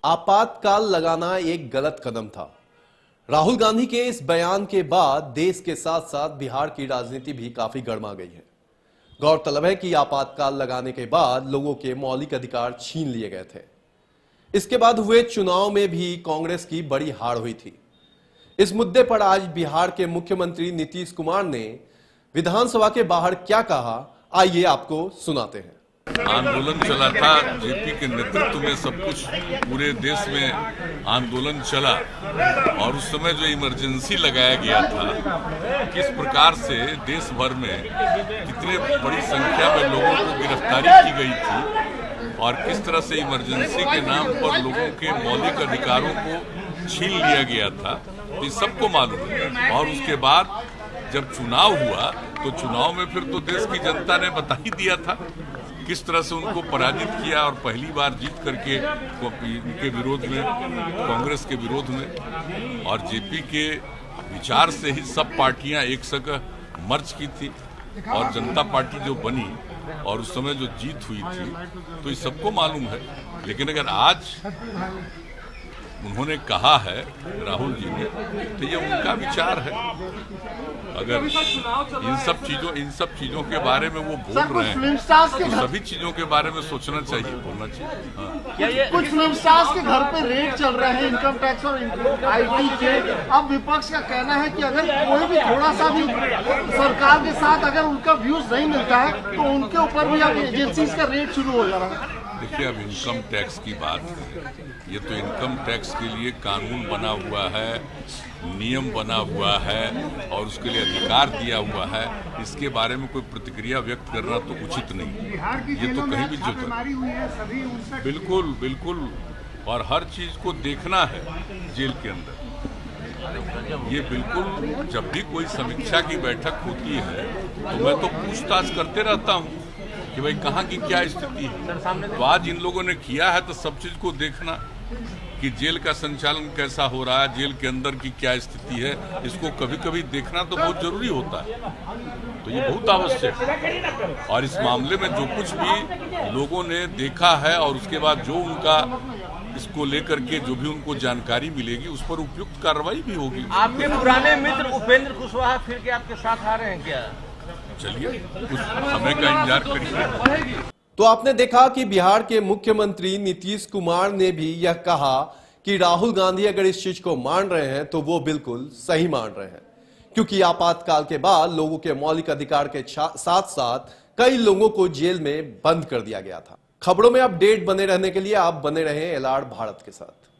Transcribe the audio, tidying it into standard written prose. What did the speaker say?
आपातकाल लगाना एक गलत कदम था। राहुल गांधी के इस बयान के बाद देश के साथ साथ बिहार की राजनीति भी काफी गर्मा गई है। गौरतलब है कि आपातकाल लगाने के बाद लोगों के मौलिक अधिकार छीन लिए गए थे। इसके बाद हुए चुनाव में भी कांग्रेस की बड़ी हार हुई थी। इस मुद्दे पर आज बिहार के मुख्यमंत्री नीतीश कुमार ने विधानसभा के बाहर क्या कहा, आइए आपको सुनाते हैं। आंदोलन चला था, जेपी के नेतृत्व में सब कुछ पूरे देश में आंदोलन चला और उस समय जो इमरजेंसी लगाया गया था, किस प्रकार से देश भर में कितने बड़ी संख्या में लोगों को गिरफ्तारी की गई थी और किस तरह से इमरजेंसी के नाम पर लोगों के मौलिक अधिकारों को छीन लिया गया था, ये सबको मालूम है। और उसके बाद जब चुनाव हुआ तो चुनाव में फिर तो देश की जनता ने बता ही दिया था किस तरह से उनको पराजित किया और पहली बार जीत करके इनके विरोध में, कांग्रेस के विरोध में और जेपी के विचार से ही सब पार्टियां एक संग मर्ज की थी और जनता पार्टी जो बनी और उस समय जो जीत हुई थी, तो ये सबको मालूम है। लेकिन अगर आज उन्होंने कहा है राहुल जी ने, तो ये उनका विचार है। अगर इन सब चीजों के बारे में वो बोल रहे हैं तो सभी चीजों के बारे में सोचना चाहिए, बोलना चाहिए। हाँ। कुछ फिल्म स्टार्स के घर पे रेड चल रहे हैं इनकम टैक्स और IT के। अब विपक्ष का कहना है कि अगर कोई भी थोड़ा सा भी सरकार के साथ अगर उनका व्यूज नहीं मिलता है तो उनके ऊपर भी अब एजेंसीज का रेड शुरू हो जा रहा है। देखिए, अब इनकम टैक्स की बात है, ये तो इनकम टैक्स के लिए कानून बना हुआ है, नियम बना हुआ है और उसके लिए अधिकार दिया हुआ है। इसके बारे में कोई प्रतिक्रिया व्यक्त करना तो उचित नहीं। ये तो कहीं भी जो बिल्कुल बिल्कुल और हर चीज को देखना है जेल के अंदर। ये बिल्कुल, जब भी कोई समीक्षा की बैठक होती है तो मैं तो पूछताछ करते रहता हूँ कि भाई कहाँ की क्या स्थिति है। तो आज इन लोगों ने किया है तो सब चीज को देखना कि जेल का संचालन कैसा हो रहा है, जेल के अंदर की क्या स्थिति है, इसको कभी कभी देखना तो बहुत जरूरी होता है। तो ये बहुत आवश्यक है और इस मामले में जो कुछ भी लोगों ने देखा है और उसके बाद जो उनका इसको लेकर के जो भी उनको जानकारी मिलेगी उस पर उपयुक्त कार्रवाई भी होगी। आपके पुराने मित्र उपेंद्र कुशवाहा फिर के आपके साथ आ रहे हैं क्या? चलिए कुछ समय का इंतजार करिए। तो आपने देखा कि बिहार के मुख्यमंत्री नीतीश कुमार ने भी यह कहा कि राहुल गांधी अगर इस चीज को मान रहे हैं तो वो बिल्कुल सही मान रहे हैं, क्योंकि आपातकाल के बाद लोगों के मौलिक अधिकार के साथ साथ कई लोगों को जेल में बंद कर दिया गया था। खबरों में अपडेट बने रहने के लिए आप बने रहें LR भारत के साथ।